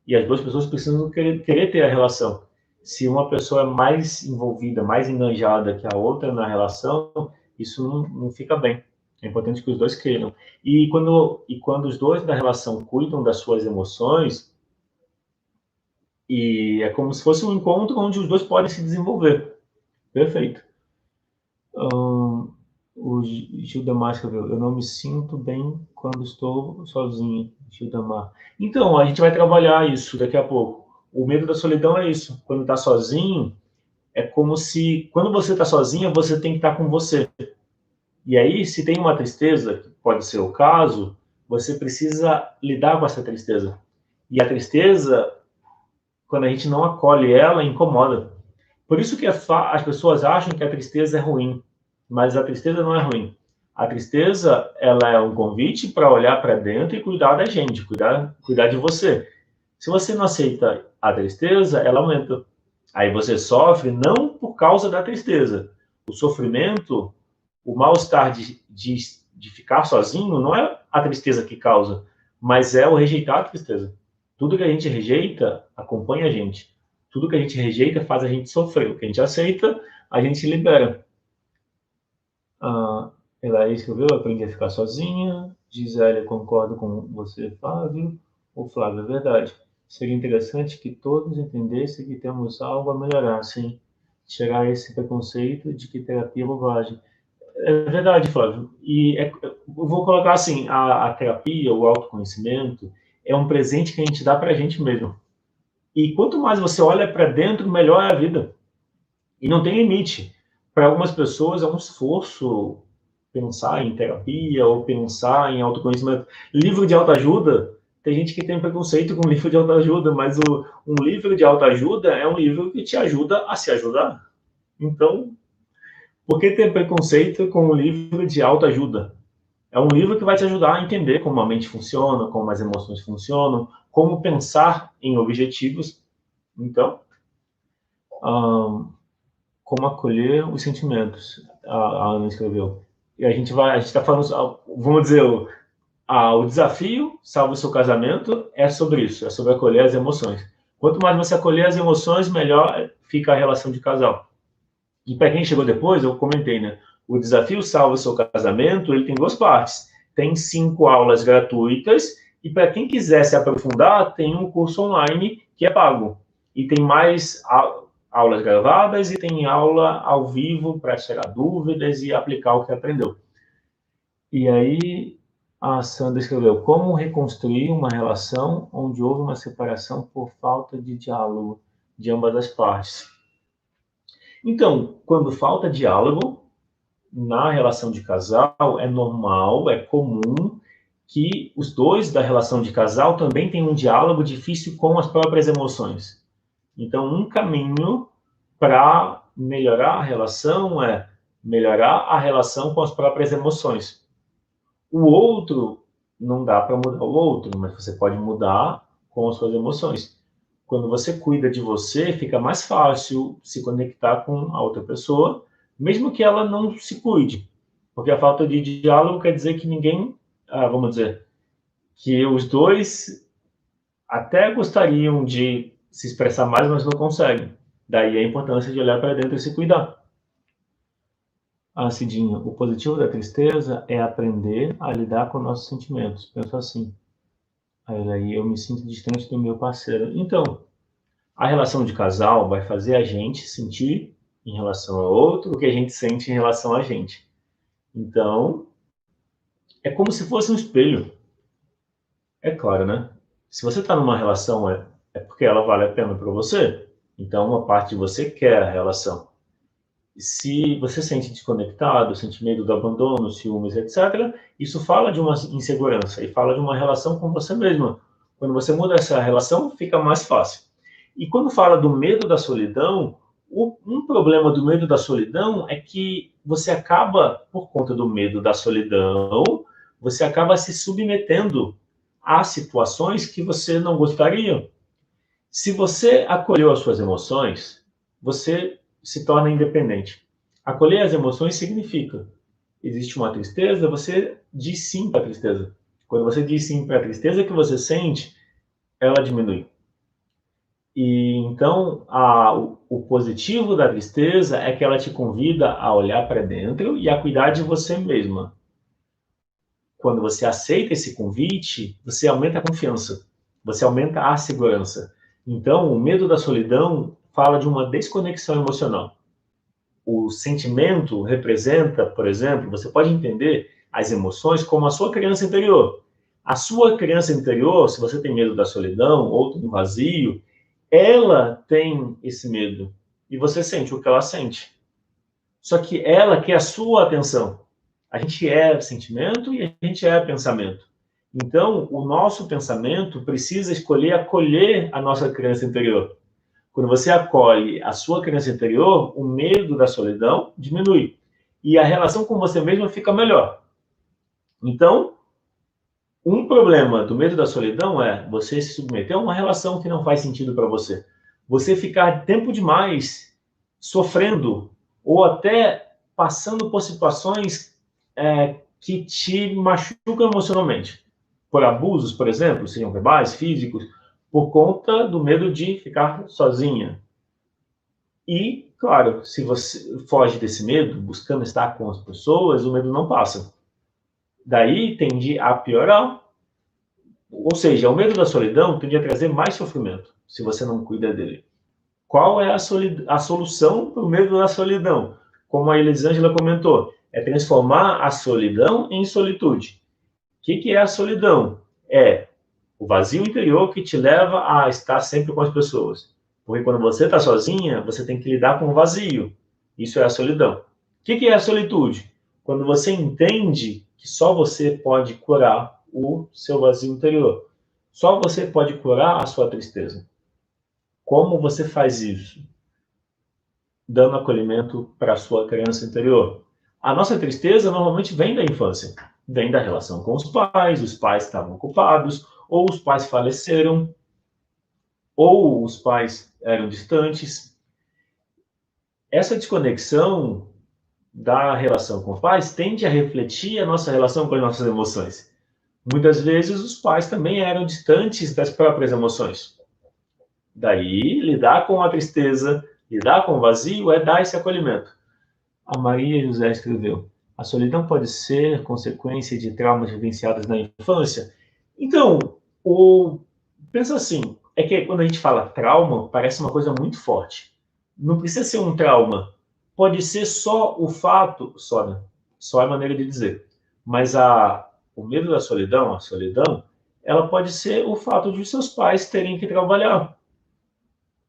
E as duas pessoas precisam querer ter a relação. Se uma pessoa é mais envolvida, mais enganjada que a outra na relação, isso não fica bem. É importante que os dois queiram. E quando os dois da relação cuidam das suas emoções, e é como se fosse um encontro onde os dois podem se desenvolver. Perfeito. O Gildemar escreveu: eu não me sinto bem quando estou sozinho. Gildemar. Então, a gente vai trabalhar isso daqui a pouco. O medo da solidão é isso. Quando está sozinho, é como se... Quando você está sozinha, você tem que estar com você. E aí, se tem uma tristeza, que pode ser o caso, você precisa lidar com essa tristeza. E a tristeza, quando a gente não acolhe ela, incomoda. Por isso que as pessoas acham que a tristeza é ruim, mas a tristeza não é ruim. A tristeza, ela é um convite para olhar para dentro e cuidar da gente, cuidar de você. Se você não aceita a tristeza, ela aumenta. Aí você sofre não por causa da tristeza. O sofrimento, o mal-estar de ficar sozinho, não é a tristeza que causa, mas é o rejeitar a tristeza. Tudo que a gente rejeita acompanha a gente. Tudo que a gente rejeita faz a gente sofrer. O que a gente aceita, a gente libera. Ela escreveu: aprendi a ficar sozinha. Gisele, concordo com você, Flávio. O Flávio, é verdade. Seria interessante que todos entendessem que temos algo a melhorar, sim. Tirar esse preconceito de que terapia é bobagem. É verdade, Flávio. Eu vou colocar assim, a terapia, o autoconhecimento, é um presente que a gente dá para a gente mesmo. E quanto mais você olha para dentro, melhor é a vida. E não tem limite. Para algumas pessoas é um esforço pensar em terapia ou pensar em autoconhecimento. Livro de autoajuda, tem gente que tem preconceito com livro de autoajuda, mas um livro de autoajuda é um livro que te ajuda a se ajudar. Então, por que ter preconceito com um livro de autoajuda? É um livro que vai te ajudar a entender como a mente funciona, como as emoções funcionam, como pensar em objetivos. Então, como acolher os sentimentos, a Ana escreveu. E a gente está falando, vamos dizer, o desafio, salve o seu casamento, é sobre isso, é sobre acolher as emoções. Quanto mais você acolher as emoções, melhor fica a relação de casal. E para quem chegou depois, eu comentei, né? O desafio salva o seu casamento, ele tem duas partes. Tem 5 aulas gratuitas, e para quem quiser se aprofundar, tem um curso online que é pago. E tem mais aulas gravadas e tem aula ao vivo para tirar dúvidas e aplicar o que aprendeu. E aí, A Sandra escreveu: como reconstruir uma relação onde houve uma separação por falta de diálogo de ambas as partes? Então, quando falta diálogo na relação de casal, é normal, é comum que os dois da relação de casal também tenham um diálogo difícil com as próprias emoções. Então, um caminho para melhorar a relação é melhorar a relação com as próprias emoções. O outro, não dá para mudar o outro, mas você pode mudar com as suas emoções. Quando você cuida de você, fica mais fácil se conectar com a outra pessoa, mesmo que ela não se cuide. Porque a falta de diálogo quer dizer que ninguém, vamos dizer, que os dois até gostariam de se expressar mais, mas não conseguem. Daí a importância de olhar para dentro e se cuidar. Cidinha, o positivo da tristeza é aprender a lidar com nossos sentimentos. Penso assim. Aí eu me sinto distante do meu parceiro. Então, a relação de casal vai fazer a gente sentir em relação ao outro o que a gente sente em relação a gente. Então, é como se fosse um espelho. É claro, né? Se você está numa relação, é porque ela vale a pena para você. Então, uma parte de você quer a relação. Se você sente desconectado, sente medo do abandono, ciúmes, etc., isso fala de uma insegurança e fala de uma relação com você mesma. Quando você muda essa relação, fica mais fácil. E quando fala do medo da solidão, um problema do medo da solidão é que você acaba, por conta do medo da solidão, você acaba se submetendo a situações que você não gostaria. Se você acolheu as suas emoções, você se torna independente. Acolher as emoções significa: existe uma tristeza, você diz sim para a tristeza. Quando você diz sim para a tristeza que você sente, ela diminui. E então, o positivo da tristeza é que ela te convida a olhar para dentro e a cuidar de você mesma. Quando você aceita esse convite, você aumenta a confiança, você aumenta a segurança. Então, o medo da solidão fala de uma desconexão emocional. O sentimento representa, por exemplo, você pode entender as emoções como a sua criança interior. A sua criança interior, se você tem medo da solidão ou do vazio, ela tem esse medo e você sente o que ela sente. Só que ela quer a sua atenção. A gente é sentimento e a gente é pensamento. Então, o nosso pensamento precisa escolher acolher a nossa criança interior. Quando você acolhe a sua criança interior, o medo da solidão diminui. E a relação com você mesmo fica melhor. Então, um problema do medo da solidão é você se submeter a uma relação que não faz sentido para você. Você ficar tempo demais sofrendo ou até passando por situações que te machucam emocionalmente. Por abusos, por exemplo, sejam verbais, físicos, por conta do medo de ficar sozinha. E, claro, se você foge desse medo, buscando estar com as pessoas, o medo não passa. Daí tende a piorar. Ou seja, o medo da solidão tende a trazer mais sofrimento, se você não cuida dele. Qual é a solução para o medo da solidão? Como a Elisângela comentou, é transformar a solidão em solitude. O que é a solidão? É o vazio interior que te leva a estar sempre com as pessoas. Porque quando você está sozinha, você tem que lidar com o vazio. Isso é a solidão. O que é a solitude? Quando você entende que só você pode curar o seu vazio interior. Só você pode curar a sua tristeza. Como você faz isso? Dando acolhimento para a sua criança interior. A nossa tristeza normalmente vem da infância. Vem da relação com os pais estavam ocupados, ou os pais faleceram, ou os pais eram distantes. Essa desconexão da relação com os pais tende a refletir a nossa relação com as nossas emoções. Muitas vezes os pais também eram distantes das próprias emoções. Daí, lidar com a tristeza, lidar com o vazio é dar esse acolhimento. A Maria José escreveu: a solidão pode ser consequência de traumas vivenciados na infância? Então, pensa assim, é que quando a gente fala trauma, parece uma coisa muito forte. Não precisa ser um trauma. Pode ser só o fato, só é a maneira de dizer, mas o medo da solidão, a solidão, ela pode ser o fato de seus pais terem que trabalhar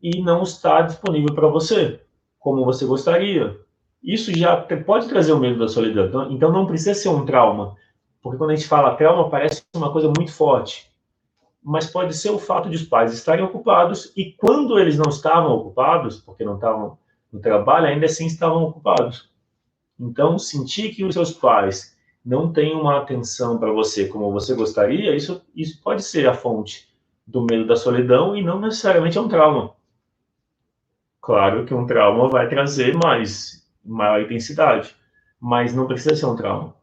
e não estar disponível para você, como você gostaria. Isso já pode trazer o medo da solidão. Então não precisa ser um trauma, porque quando a gente fala trauma, parece uma coisa muito forte. Mas pode ser o fato de os pais estarem ocupados e quando eles não estavam ocupados, porque não estavam no trabalho, ainda assim estavam ocupados. Então, sentir que os seus pais não têm uma atenção para você como você gostaria, isso pode ser a fonte do medo da solidão e não necessariamente é um trauma. Claro que um trauma vai trazer maior intensidade, mas não precisa ser um trauma.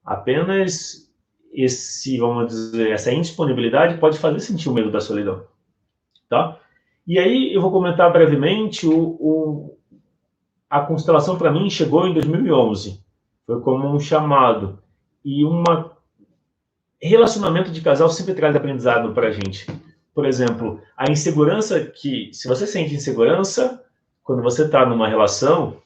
Apenas vamos dizer, essa indisponibilidade pode fazer sentir o medo da solidão, tá? E aí eu vou comentar brevemente a constelação para mim chegou em 2011, foi como um chamado e relacionamento de casal sempre traz aprendizado para a gente. Por exemplo, a insegurança se você sente insegurança quando você está numa relação,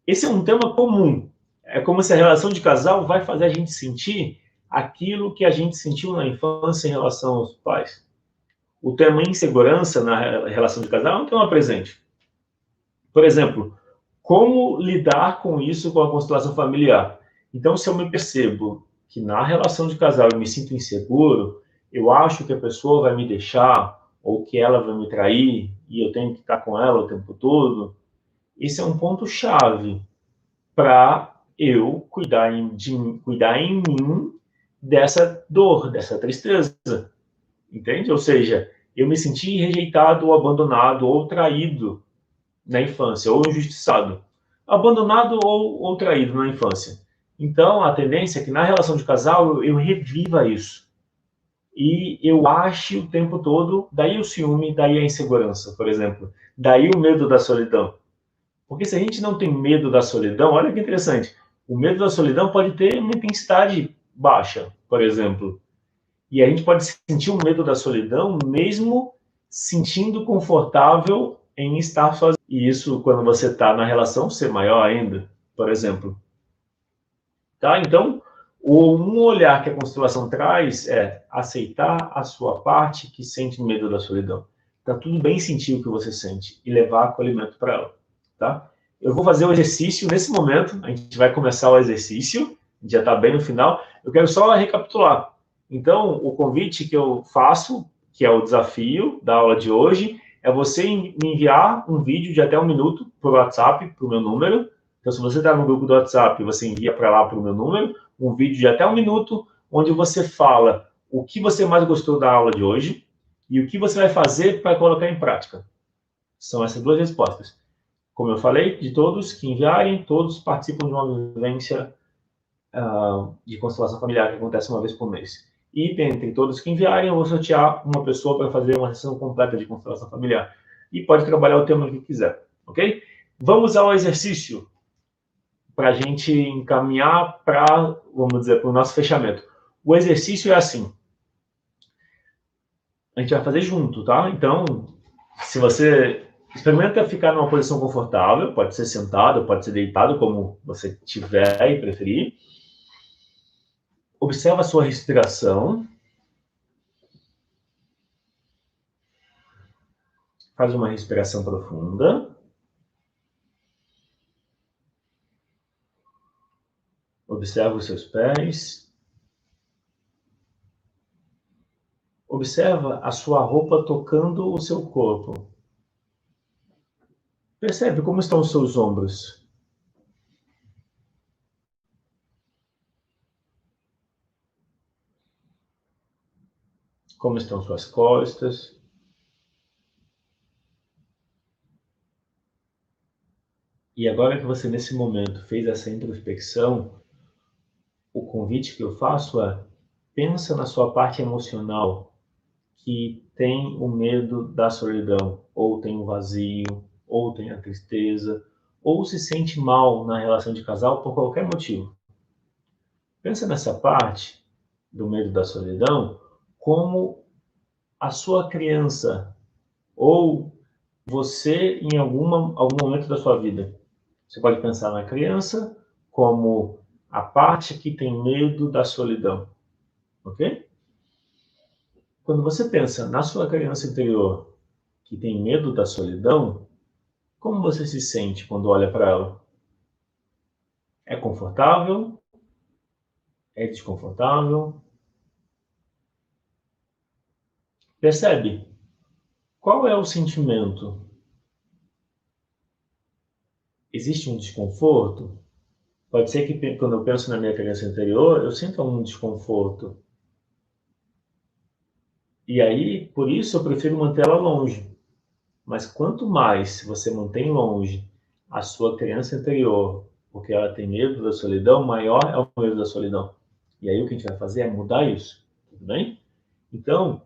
esse é um tema comum. É como se a relação de casal vai fazer a gente sentir aquilo que a gente sentiu na infância em relação aos pais. O tema insegurança na relação de casal é um tema presente. Por exemplo, como lidar com isso com a constelação familiar? Então, se eu me percebo que na relação de casal eu me sinto inseguro, eu acho que a pessoa vai me deixar ou que ela vai me trair e eu tenho que estar com ela o tempo todo, esse é um ponto-chave para eu cuidar em mim dessa dor, dessa tristeza, entende? Ou seja, eu me senti rejeitado, ou abandonado, ou traído na infância, ou injustiçado. Abandonado ou traído na infância. Então, a tendência é que na relação de casal eu reviva isso. E eu ache o tempo todo, daí o ciúme, daí a insegurança, por exemplo. Daí o medo da solidão. Porque se a gente não tem medo da solidão, olha que interessante, o medo da solidão pode ter uma intensidade baixa, por exemplo. E a gente pode sentir o medo da solidão mesmo sentindo confortável em estar sozinho. E isso, quando você está na relação, ser maior ainda, por exemplo. Tá? Então, um olhar que a constelação traz é aceitar a sua parte que sente medo da solidão. Tá tudo bem sentir o que você sente e levar acolhimento para ela. Tá? Eu vou fazer o exercício nesse momento, a gente vai começar o exercício, já está bem no final. Eu quero só recapitular. Então, o convite que eu faço, que é o desafio da aula de hoje, é você me enviar um vídeo de até 1 minuto por WhatsApp, para o meu número. Então, se você está no grupo do WhatsApp, você envia para lá, para o meu número, um vídeo de até 1 minuto, onde você fala o que você mais gostou da aula de hoje e o que você vai fazer para colocar em prática. São essas duas respostas. Como eu falei, de todos que enviarem, todos participam de uma vivência de constelação familiar que acontece uma vez por mês. E dentre todos que enviarem, eu vou sortear uma pessoa para fazer uma sessão completa de constelação familiar. E pode trabalhar o tema que quiser, ok? Vamos ao exercício para a gente encaminhar para, vamos dizer, para o nosso fechamento. O exercício é assim. A gente vai fazer junto, tá? Então, se você experimenta ficar numa posição confortável, pode ser sentado, pode ser deitado, como você tiver e preferir. Observa a sua respiração. Faz uma respiração profunda. Observa os seus pés. Observa a sua roupa tocando o seu corpo. Percebe como estão os seus ombros. Como estão suas costas. E agora que você, nesse momento, fez essa introspecção, o convite que eu faço é: pensa na sua parte emocional que tem o medo da solidão, ou tem o vazio, ou tem a tristeza, ou se sente mal na relação de casal por qualquer motivo. Pensa nessa parte do medo da solidão como a sua criança, ou você em algum momento da sua vida. Você pode pensar na criança como a parte que tem medo da solidão. ok? Quando você pensa na sua criança interior que tem medo da solidão, como você se sente quando olha para ela? É confortável? É desconfortável? Percebe? Qual é o sentimento? Existe um desconforto? Pode ser que quando eu penso na minha criança interior, eu sinta um desconforto. E aí, por isso, eu prefiro manter ela longe. Mas quanto mais você mantém longe a sua criança interior, porque ela tem medo da solidão, maior é o medo da solidão. E aí o que a gente vai fazer é mudar isso, tudo bem? Então,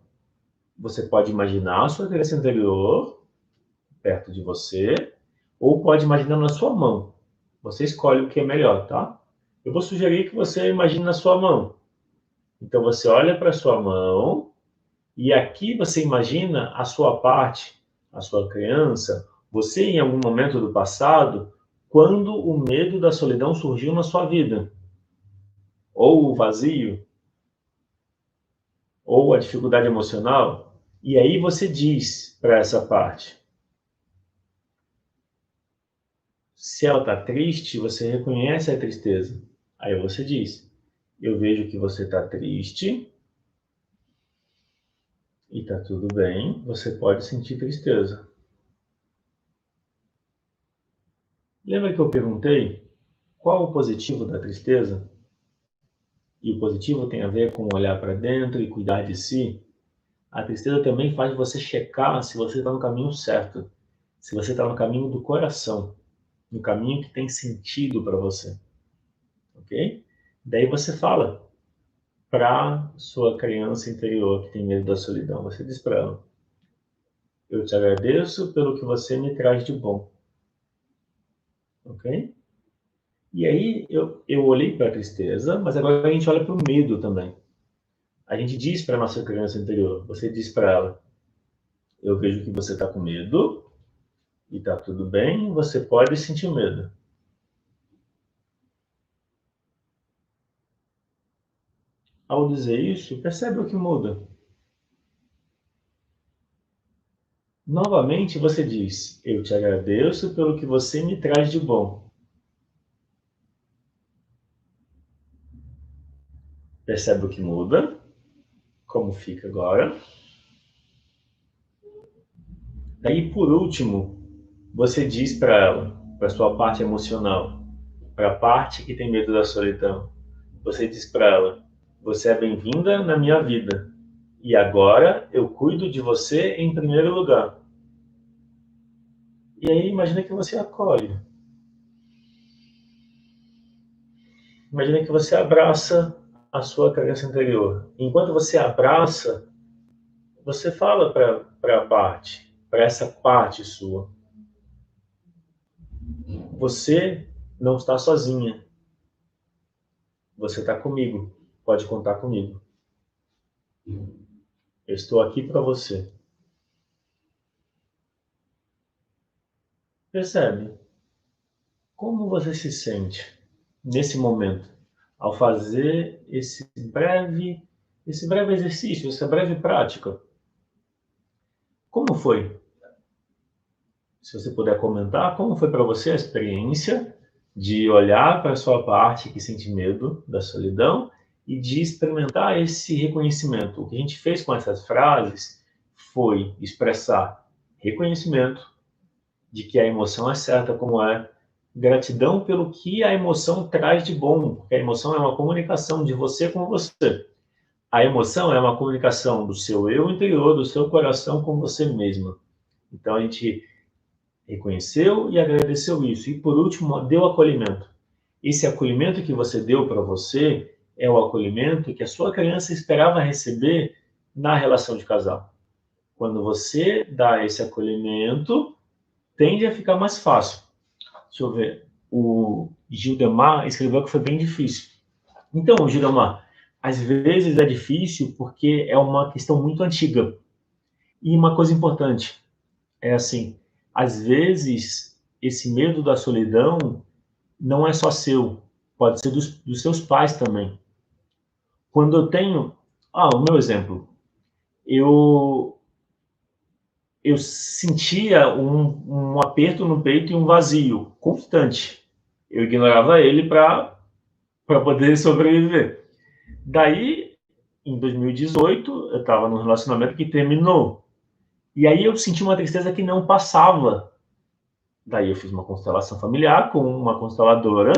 você pode imaginar a sua criança interior perto de você, ou pode imaginar na sua mão. Você escolhe o que é melhor, tá? Eu vou sugerir que você imagine na sua mão. Então você olha para a sua mão e aqui você imagina a sua parte, a sua criança, você em algum momento do passado, quando o medo da solidão surgiu na sua vida, ou o vazio, ou a dificuldade emocional, e aí você diz para essa parte. Se ela está triste, você reconhece a tristeza. Aí você diz: eu vejo que você está triste e está tudo bem, você pode sentir tristeza. Lembra que eu perguntei qual o positivo da tristeza? E o positivo tem a ver com olhar para dentro e cuidar de si. A tristeza também faz você checar se você está no caminho certo, se você está no caminho do coração, no caminho que tem sentido para você, ok? Daí você fala para sua criança interior que tem medo da solidão, você diz para ela: eu te agradeço pelo que você me traz de bom, ok? E aí eu olhei para a tristeza, mas agora a gente olha para o medo também. A gente diz para a nossa criança interior, você diz para ela: eu vejo que você está com medo e está tudo bem, você pode sentir medo. Ao dizer isso, percebe o que muda. Novamente você diz: eu te agradeço pelo que você me traz de bom. Percebe o que muda? Como fica agora? Daí, por último, você diz para ela, para sua parte emocional, para a parte que tem medo da solidão, você diz para ela: você é bem-vinda na minha vida. E agora eu cuido de você em primeiro lugar. E aí imagina que você acolhe. Imagina que você abraça a sua criança interior. Enquanto você abraça, você fala para a parte, para essa parte sua: você não está sozinha. Você está comigo. Pode contar comigo. Eu estou aqui para você. Percebe? Como você se sente nesse momento ao fazer esse breve exercício, essa breve prática? Como foi? Se você puder comentar, como foi para você a experiência de olhar para a sua parte que sente medo da solidão e de experimentar esse reconhecimento? O que a gente fez com essas frases foi expressar reconhecimento de que a emoção é certa como é, gratidão pelo que a emoção traz de bom, porque a emoção é uma comunicação de você com você. A emoção é uma comunicação do seu eu interior, do seu coração com você mesma. Então a gente reconheceu e agradeceu isso. E por último, deu acolhimento. Esse acolhimento que você deu para você é o acolhimento que a sua criança esperava receber na relação de casal. Quando você dá esse acolhimento, tende a ficar mais fácil. Deixa eu ver. O Gildemar escreveu que foi bem difícil. Então, Gildemar, às vezes é difícil porque é uma questão muito antiga. E uma coisa importante é assim, às vezes esse medo da solidão não é só seu, pode ser dos seus pais também. Quando eu tenho O meu exemplo. Eu sentia um aperto no peito e um vazio constante. Eu ignorava ele para poder sobreviver. Daí, em 2018, eu estava num relacionamento que terminou. E aí eu senti uma tristeza que não passava. Daí eu fiz uma constelação familiar com uma consteladora.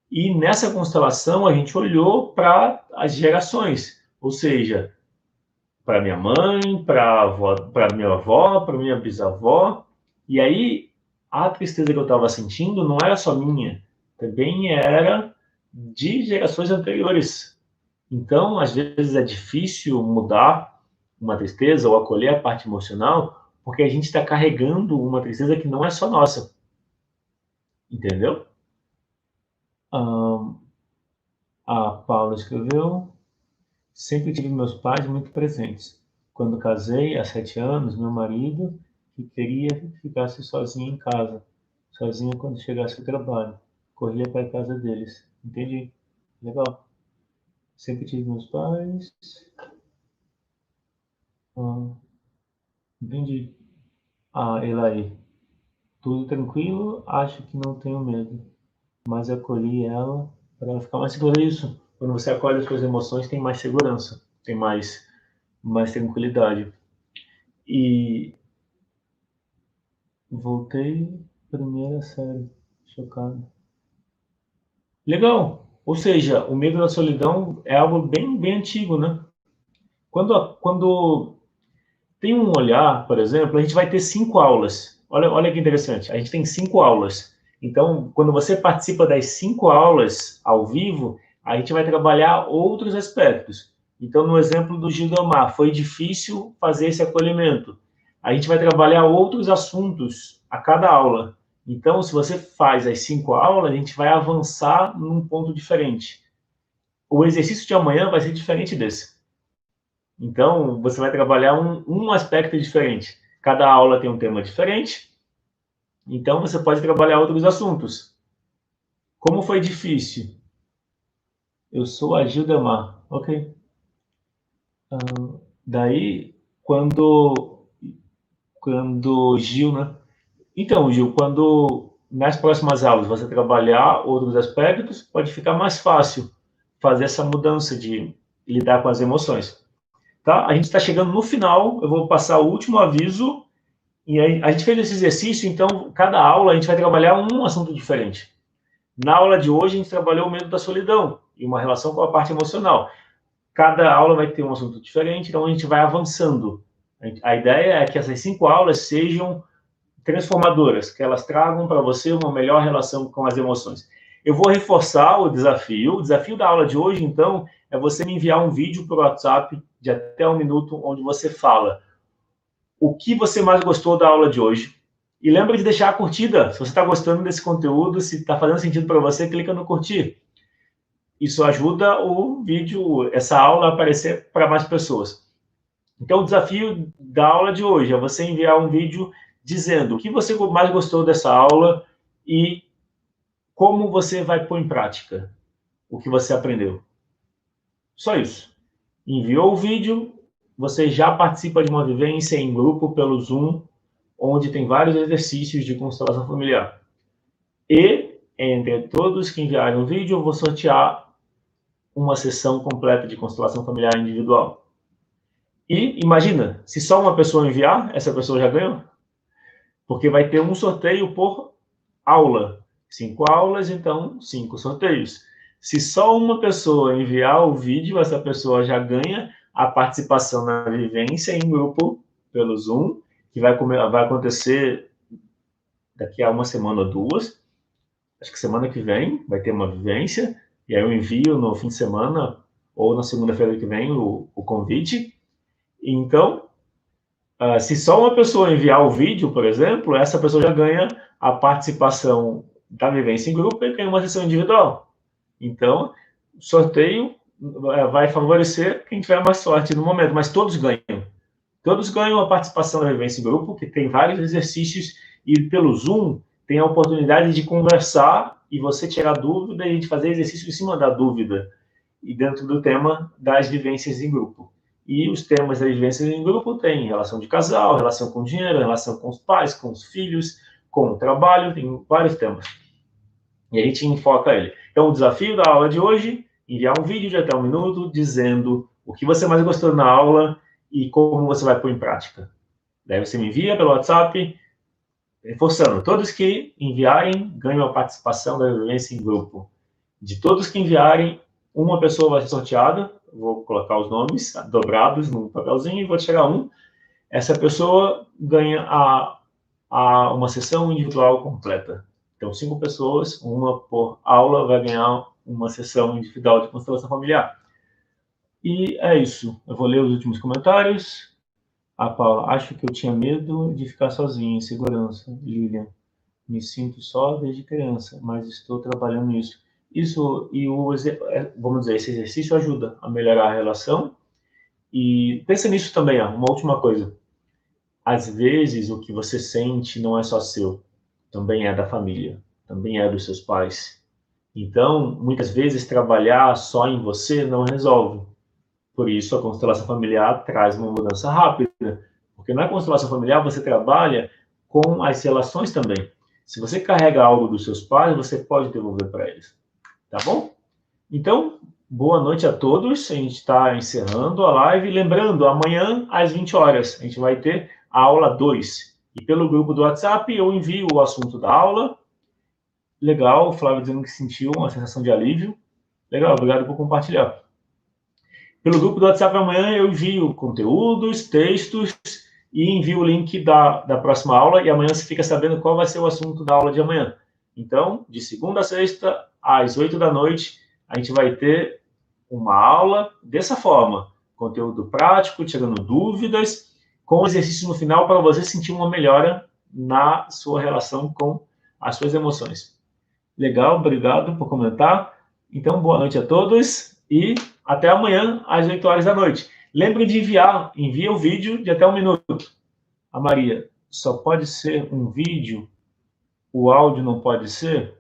E nessa constelação a gente olhou para as gerações. Ou seja, para minha mãe, para minha avó, para minha bisavó. E aí a tristeza que eu estava sentindo não era só minha, também era de gerações anteriores. Então, às vezes é difícil mudar uma tristeza ou acolher a parte emocional, porque a gente está carregando uma tristeza que não é só nossa, entendeu? Ah, a Paula escreveu: sempre tive meus pais muito presentes. Quando casei, há 7 anos, meu marido que queria que ficasse sozinho em casa, sozinho quando chegasse o trabalho. Corria para a casa deles. Entendi. Legal. Sempre tive meus pais. Ah, entendi. Elaí. Tudo tranquilo, acho que não tenho medo. Mas acolhi ela para ela ficar mais segura. Isso. Quando você acolhe as suas emoções, tem mais segurança, tem mais tranquilidade. E voltei, primeira série, chocado. Legal. Ou seja, o medo da solidão é algo bem antigo, né? Quando tem um olhar, por exemplo, a gente vai ter 5 aulas. Olha que interessante. A gente tem 5 aulas. Então, quando você participa das 5 aulas ao vivo, a gente vai trabalhar outros aspectos. Então, no exemplo do Gildomar, foi difícil fazer esse acolhimento. A gente vai trabalhar outros assuntos a cada aula. Então, se você faz as 5 aulas, a gente vai avançar num ponto diferente. O exercício de amanhã vai ser diferente desse. Então, você vai trabalhar um aspecto diferente. Cada aula tem um tema diferente, então você pode trabalhar outros assuntos. Como foi difícil? Eu sou a Gildemar. Ok. Daí, quando Gil, né? Então, Gil, quando nas próximas aulas você trabalhar outros aspectos, pode ficar mais fácil fazer essa mudança de lidar com as emoções. Tá? A gente está chegando no final, eu vou passar o último aviso. E aí, a gente fez esse exercício, então, cada aula a gente vai trabalhar um assunto diferente. Na aula de hoje, a gente trabalhou o medo da solidão e uma relação com a parte emocional. Cada aula vai ter um assunto diferente, então a gente vai avançando. A ideia é que essas 5 aulas sejam transformadoras, que elas tragam para você uma melhor relação com as emoções. Eu vou reforçar o desafio. O desafio da aula de hoje, então, é você me enviar um vídeo para o WhatsApp de até 1 minuto, onde você fala o que você mais gostou da aula de hoje. E lembra de deixar a curtida. Se você está gostando desse conteúdo, se está fazendo sentido para você, clica no curtir. Isso ajuda o vídeo, essa aula, a aparecer para mais pessoas. Então, o desafio da aula de hoje é você enviar um vídeo dizendo o que você mais gostou dessa aula e como você vai pôr em prática o que você aprendeu. Só isso. Enviou o vídeo, você já participa de uma vivência em grupo pelo Zoom, onde tem vários exercícios de constelação familiar. E, entre todos que enviaram o vídeo, eu vou sortear uma sessão completa de constelação familiar individual. E imagina, se só uma pessoa enviar, essa pessoa já ganhou. Porque vai ter um sorteio por aula. 5 aulas, então 5 sorteios. Se só uma pessoa enviar o vídeo, essa pessoa já ganha a participação na vivência em grupo pelo Zoom, que vai acontecer daqui a uma semana ou 2. Acho que semana que vem vai ter uma vivência, e aí eu envio no fim de semana ou na segunda-feira que vem o convite. Então, se só uma pessoa enviar o vídeo, por exemplo, essa pessoa já ganha a participação da vivência em grupo e ganha uma sessão individual. Então, o sorteio vai favorecer quem tiver mais sorte no momento, mas todos ganham. Todos ganham a participação na vivência em grupo, que tem vários exercícios, e pelo Zoom tem a oportunidade de conversar e você tirar dúvida e a gente fazer exercício em cima da dúvida. e dentro do tema das vivências em grupo. E os temas das vivências em grupo têm relação de casal, relação com dinheiro, relação com os pais, com os filhos, com o trabalho, tem vários temas. E a gente enfoca ele. Então, o desafio da aula de hoje, enviar um vídeo de até 1 minuto dizendo o que você mais gostou na aula e como você vai pôr em prática. Daí você me envia pelo WhatsApp, reforçando, todos que enviarem ganham a participação da vivência em grupo. De todos que enviarem, uma pessoa vai ser sorteada, vou colocar os nomes dobrados num papelzinho e vou tirar um. Essa pessoa ganha uma sessão individual completa. Então, 5 pessoas, uma por aula, vai ganhar uma sessão individual de constelação familiar. E é isso. Eu vou ler os últimos comentários. A Paula, acho que eu tinha medo de ficar sozinha, em segurança. Lilian, me sinto só desde criança, mas estou trabalhando nisso. Isso, e vamos dizer, esse exercício ajuda a melhorar a relação. E pensa nisso também, uma última coisa. Às vezes, o que você sente não é só seu, também é da família, também é dos seus pais. Então, muitas vezes, trabalhar só em você não resolve. Por isso, a constelação familiar traz uma mudança rápida. Porque na constelação familiar, você trabalha com as relações também. Se você carrega algo dos seus pais, você pode devolver para eles. Tá bom? Então, boa noite a todos. A gente está encerrando a live. Lembrando, amanhã, às 20 horas, a gente vai ter a aula 2. E pelo grupo do WhatsApp, eu envio o assunto da aula. Legal, o Flávio dizendo que sentiu uma sensação de alívio. Legal, obrigado por compartilhar. Pelo grupo do WhatsApp amanhã eu envio conteúdos, textos e envio o link da próxima aula e amanhã você fica sabendo qual vai ser o assunto da aula de amanhã. Então, de segunda a sexta, às 8 da noite, a gente vai ter uma aula dessa forma. Conteúdo prático, tirando dúvidas, com exercício no final para você sentir uma melhora na sua relação com as suas emoções. Legal, obrigado por comentar. Então, boa noite a todos e até amanhã, às 8 horas da noite. Lembre de envia o vídeo de até 1 minuto. A Maria, só pode ser um vídeo? O áudio não pode ser?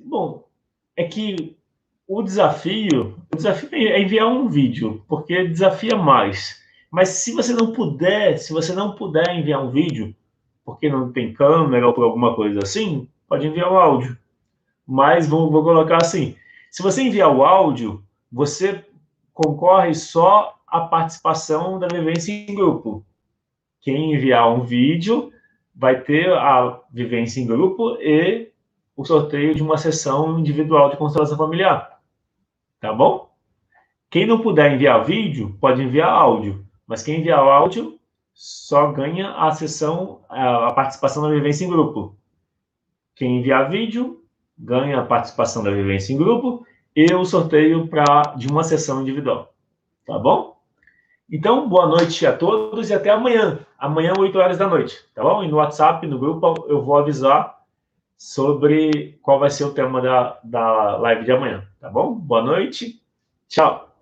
Bom, é que o desafio é enviar um vídeo, porque desafia mais. Mas se você não puder enviar um vídeo, porque não tem câmera ou por alguma coisa assim, pode enviar o áudio. Mas vou colocar assim, se você enviar o áudio, você concorre só à participação da vivência em grupo. Quem enviar um vídeo vai ter a vivência em grupo e o sorteio de uma sessão individual de constelação familiar. Tá bom? Quem não puder enviar vídeo, pode enviar áudio. Mas quem enviar o áudio só ganha a participação da vivência em grupo. Quem enviar vídeo ganha a participação da vivência em grupo e o sorteio de uma sessão individual. Tá bom? Então, boa noite a todos e até amanhã. Amanhã, 8 horas da noite. Tá bom? E no WhatsApp, no grupo, eu vou avisar sobre qual vai ser o tema da live de amanhã. Tá bom? Boa noite. Tchau.